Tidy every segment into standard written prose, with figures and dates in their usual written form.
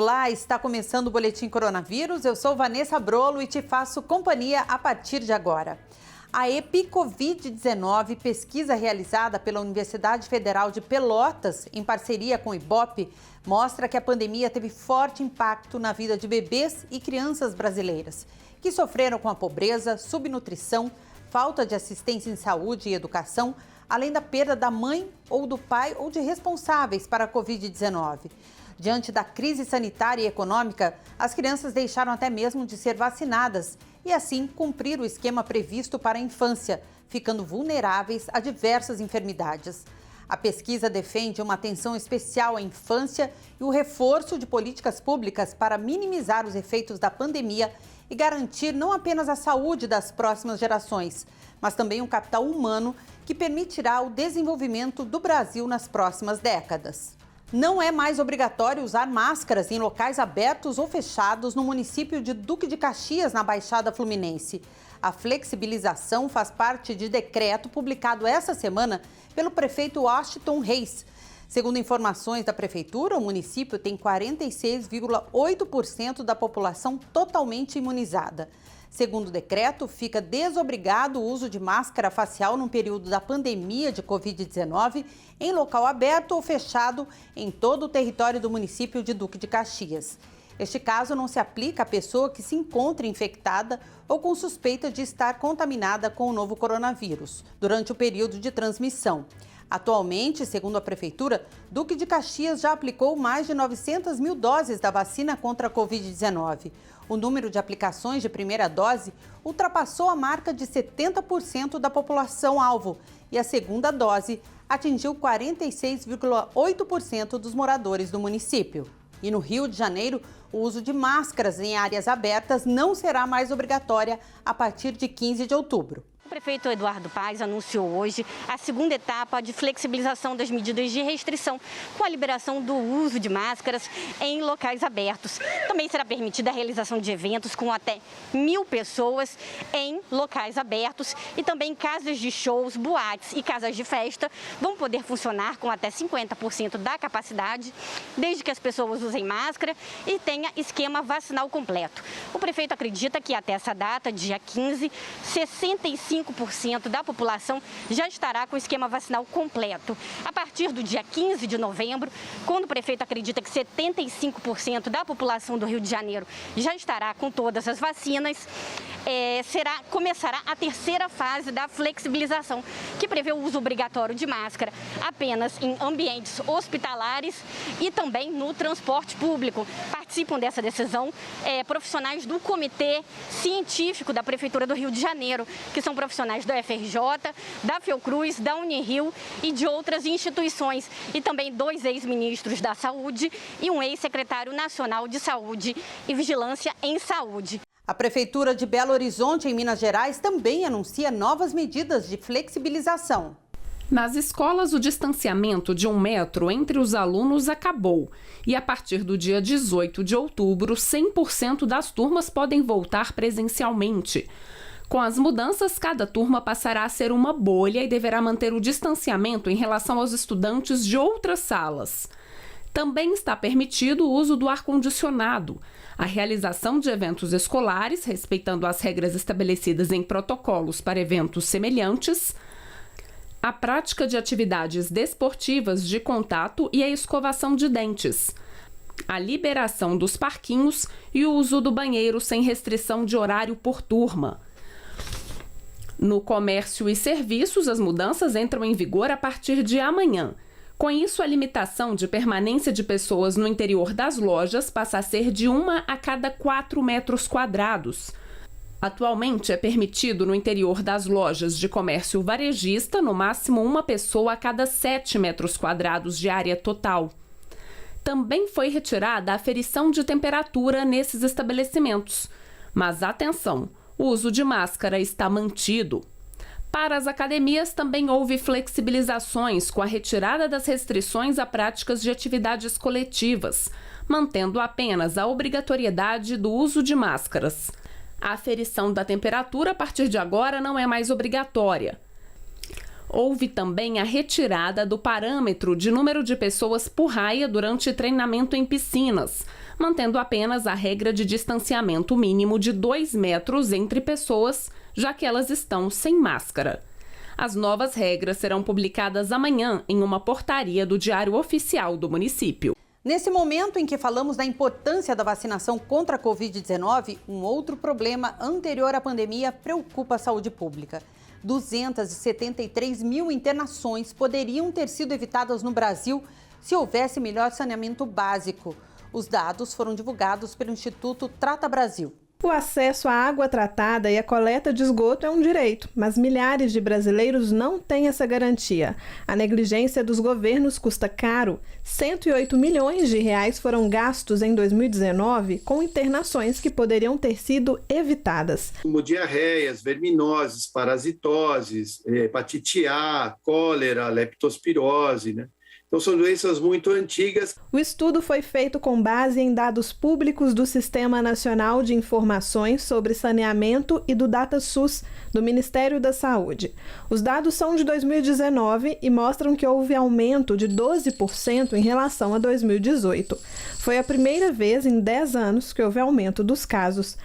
Olá, está começando o Boletim Coronavírus. Eu sou Vanessa Brolo e te faço companhia a partir de agora. A EpiCovid-19, pesquisa realizada pela Universidade Federal de Pelotas, em parceria com o Ibope, mostra que a pandemia teve forte impacto na vida de bebês e crianças brasileiras, que sofreram com a pobreza, subnutrição, falta de assistência em saúde e educação, além da perda da mãe ou do pai ou de responsáveis para a Covid-19. Diante da crise sanitária e econômica, as crianças deixaram até mesmo de ser vacinadas e, assim, cumprir o esquema previsto para a infância, ficando vulneráveis a diversas enfermidades. A pesquisa defende uma atenção especial à infância e o reforço de políticas públicas para minimizar os efeitos da pandemia e garantir não apenas a saúde das próximas gerações, mas também um capital humano que permitirá o desenvolvimento do Brasil nas próximas décadas. Não é mais obrigatório usar máscaras em locais abertos ou fechados no município de Duque de Caxias, na Baixada Fluminense. A flexibilização faz parte de decreto publicado essa semana pelo prefeito Washington Reis. Segundo informações da prefeitura, o município tem 46,8% da população totalmente imunizada. Segundo o decreto, fica desobrigado o uso de máscara facial no período da pandemia de Covid-19 em local aberto ou fechado em todo o território do município de Duque de Caxias. Este caso não se aplica à pessoa que se encontre infectada ou com suspeita de estar contaminada com o novo coronavírus durante o período de transmissão. Atualmente, segundo a Prefeitura, Duque de Caxias já aplicou mais de 900 mil doses da vacina contra a Covid-19. O número de aplicações de primeira dose ultrapassou a marca de 70% da população-alvo e a segunda dose atingiu 46,8% dos moradores do município. E no Rio de Janeiro, o uso de máscaras em áreas abertas não será mais obrigatória a partir de 15 de outubro. O prefeito Eduardo Paes anunciou hoje a segunda etapa de flexibilização das medidas de restrição, com a liberação do uso de máscaras em locais abertos. Também será permitida a realização de eventos com até 1.000 pessoas em locais abertos e também casas de shows, boates e casas de festa vão poder funcionar com até 50% da capacidade, desde que as pessoas usem máscara e tenha esquema vacinal completo. O prefeito acredita que até essa data, dia 15, 65% da população já estará com o esquema vacinal completo. A partir do dia 15 de novembro, quando o prefeito acredita que 75% da população do Rio de Janeiro já estará com todas as vacinas, começará a terceira fase da flexibilização, que prevê o uso obrigatório de máscara apenas em ambientes hospitalares e também no transporte público. Participam dessa decisão profissionais do Comitê Científico da Prefeitura do Rio de Janeiro, que são profissionais da FRJ, da Fiocruz, da Unirio e de outras instituições, e também 2 ex-ministros da Saúde e um ex-secretário nacional de Saúde e Vigilância em Saúde. A Prefeitura de Belo Horizonte, em Minas Gerais, também anuncia novas medidas de flexibilização. Nas escolas, o distanciamento de 1 metro entre os alunos acabou. E a partir do dia 18 de outubro, 100% das turmas podem voltar presencialmente. Com as mudanças, cada turma passará a ser uma bolha e deverá manter o distanciamento em relação aos estudantes de outras salas. Também está permitido o uso do ar-condicionado, a realização de eventos escolares, respeitando as regras estabelecidas em protocolos para eventos semelhantes, a prática de atividades desportivas de contato e a escovação de dentes, a liberação dos parquinhos e o uso do banheiro sem restrição de horário por turma. No comércio e serviços, as mudanças entram em vigor a partir de amanhã. Com isso, a limitação de permanência de pessoas no interior das lojas passa a ser de 1 a cada 4 metros quadrados. Atualmente, é permitido no interior das lojas de comércio varejista, no máximo 1 pessoa a cada 7 metros quadrados de área total. Também foi retirada a aferição de temperatura nesses estabelecimentos. Mas atenção, o uso de máscara está mantido. Para as academias também houve flexibilizações com a retirada das restrições a práticas de atividades coletivas, mantendo apenas a obrigatoriedade do uso de máscaras. A aferição da temperatura a partir de agora não é mais obrigatória. Houve também a retirada do parâmetro de número de pessoas por raia durante treinamento em piscinas, mantendo apenas a regra de distanciamento mínimo de 2 metros entre pessoas, já que elas estão sem máscara. As novas regras serão publicadas amanhã em uma portaria do Diário Oficial do município. Nesse momento em que falamos da importância da vacinação contra a Covid-19, um outro problema anterior à pandemia preocupa a saúde pública. 273 mil internações poderiam ter sido evitadas no Brasil se houvesse melhor saneamento básico. Os dados foram divulgados pelo Instituto Trata Brasil. O acesso à água tratada e à coleta de esgoto é um direito, mas milhares de brasileiros não têm essa garantia. A negligência dos governos custa caro. 108 milhões de reais foram gastos em 2019 com internações que poderiam ter sido evitadas. Como diarreias, verminoses, parasitoses, hepatite A, cólera, leptospirose, né? Então, são doenças muito antigas. O estudo foi feito com base em dados públicos do Sistema Nacional de Informações sobre Saneamento e do DataSUS, do Ministério da Saúde. Os dados são de 2019 e mostram que houve aumento de 12% em relação a 2018. Foi a primeira vez em 10 anos que houve aumento dos casos.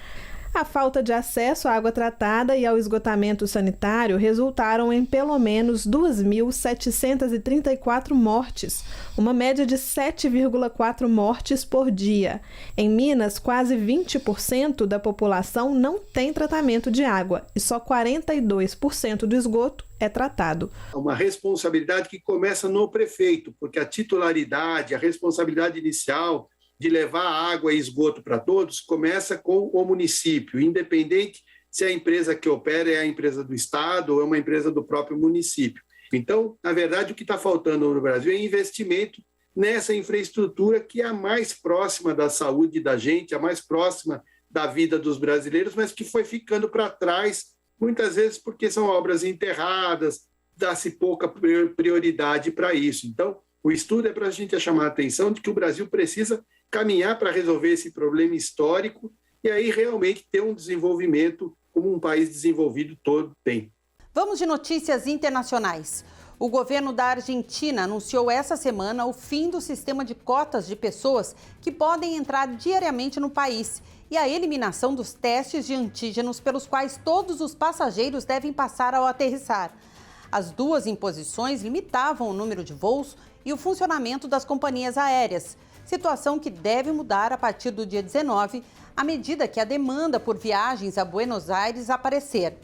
A falta de acesso à água tratada e ao esgotamento sanitário resultaram em pelo menos 2.734 mortes, uma média de 7,4 mortes por dia. Em Minas, quase 20% da população não tem tratamento de água e só 42% do esgoto é tratado. Uma responsabilidade que começa no prefeito, porque a titularidade, a responsabilidade inicial de levar água e esgoto para todos, começa com o município, independente se a empresa que opera é a empresa do Estado ou é uma empresa do próprio município. Então, na verdade, o que está faltando no Brasil é investimento nessa infraestrutura que é a mais próxima da saúde da gente, a mais próxima da vida dos brasileiros, mas que foi ficando para trás, muitas vezes porque são obras enterradas, dá-se pouca prioridade para isso. Então, o estudo é para a gente chamar a atenção de que o Brasil precisa caminhar para resolver esse problema histórico e aí realmente ter um desenvolvimento como um país desenvolvido todo tem. Vamos de notícias internacionais. O governo da Argentina anunciou essa semana o fim do sistema de cotas de pessoas que podem entrar diariamente no país e a eliminação dos testes de antígenos pelos quais todos os passageiros devem passar ao aterrissar. As duas imposições limitavam o número de voos e o funcionamento das companhias aéreas, situação que deve mudar a partir do dia 19, à medida que a demanda por viagens a Buenos Aires aparecer.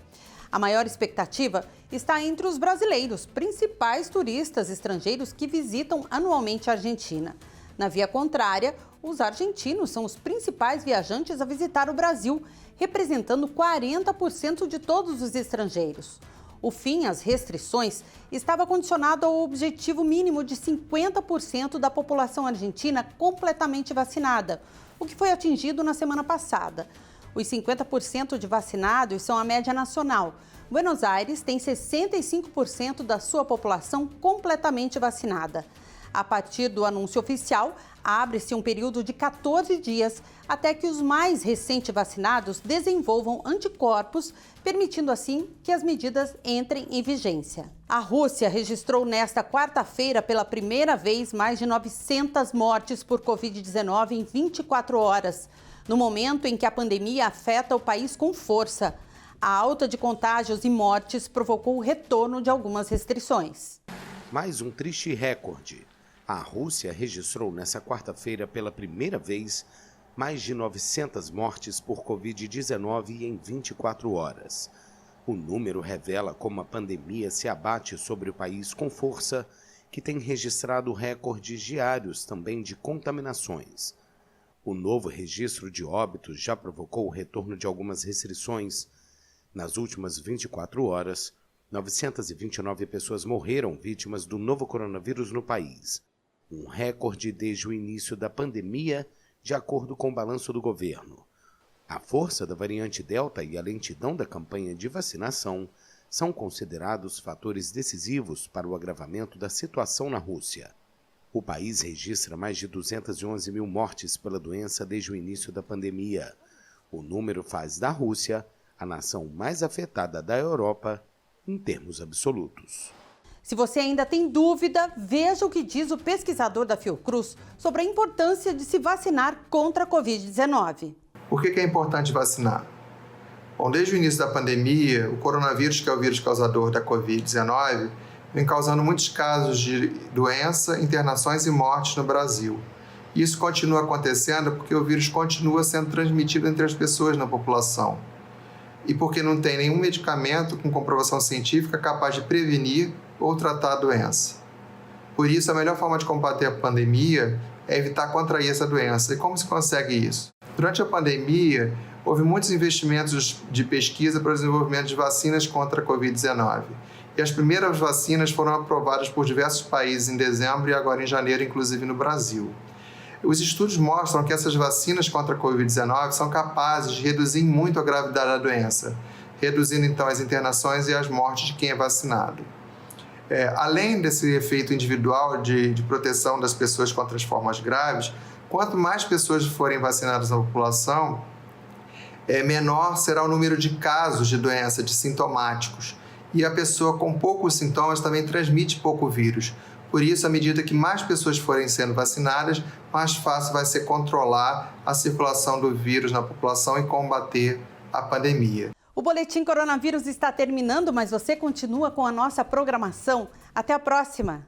A maior expectativa está entre os brasileiros, principais turistas estrangeiros que visitam anualmente a Argentina. Na via contrária, os argentinos são os principais viajantes a visitar o Brasil, representando 40% de todos os estrangeiros. O fim às restrições estava condicionado ao objetivo mínimo de 50% da população argentina completamente vacinada, o que foi atingido na semana passada. Os 50% de vacinados são a média nacional. Buenos Aires tem 65% da sua população completamente vacinada. A partir do anúncio oficial, abre-se um período de 14 dias até que os mais recentes vacinados desenvolvam anticorpos, permitindo assim que as medidas entrem em vigência. A Rússia registrou nesta quarta-feira pela primeira vez mais de 900 mortes por Covid-19 em 24 horas, no momento em que a pandemia afeta o país com força. A alta de contágios e mortes provocou o retorno de algumas restrições. Mais um triste recorde. A Rússia registrou nesta quarta-feira pela primeira vez mais de 900 mortes por Covid-19 em 24 horas. O número revela como a pandemia se abate sobre o país com força, que tem registrado recordes diários também de contaminações. O novo registro de óbitos já provocou o retorno de algumas restrições. Nas últimas 24 horas, 929 pessoas morreram vítimas do novo coronavírus no país. Um recorde desde o início da pandemia, de acordo com o balanço do governo. A força da variante Delta e a lentidão da campanha de vacinação são considerados fatores decisivos para o agravamento da situação na Rússia. O país registra mais de 211 mil mortes pela doença desde o início da pandemia. O número faz da Rússia a nação mais afetada da Europa em termos absolutos. Se você ainda tem dúvida, veja o que diz o pesquisador da Fiocruz sobre a importância de se vacinar contra a Covid-19. Por que é importante vacinar? Bom, desde o início da pandemia, o coronavírus, que é o vírus causador da Covid-19, vem causando muitos casos de doença, internações e mortes no Brasil. Isso continua acontecendo porque o vírus continua sendo transmitido entre as pessoas na população. E porque não tem nenhum medicamento com comprovação científica capaz de prevenir ou tratar a doença. Por isso, a melhor forma de combater a pandemia é evitar contrair essa doença. E como se consegue isso? Durante a pandemia, houve muitos investimentos de pesquisa para o desenvolvimento de vacinas contra a Covid-19. E as primeiras vacinas foram aprovadas por diversos países em dezembro e agora em janeiro, inclusive no Brasil. Os estudos mostram que essas vacinas contra a Covid-19 são capazes de reduzir muito a gravidade da doença, reduzindo então as internações e as mortes de quem é vacinado. Além desse efeito individual de proteção das pessoas contra as formas graves, quanto mais pessoas forem vacinadas na população, menor será o número de casos de doença, de sintomáticos. E a pessoa com poucos sintomas também transmite pouco vírus. Por isso, à medida que mais pessoas forem sendo vacinadas, mais fácil vai ser controlar a circulação do vírus na população e combater a pandemia. O Boletim Coronavírus está terminando, mas você continua com a nossa programação. Até a próxima!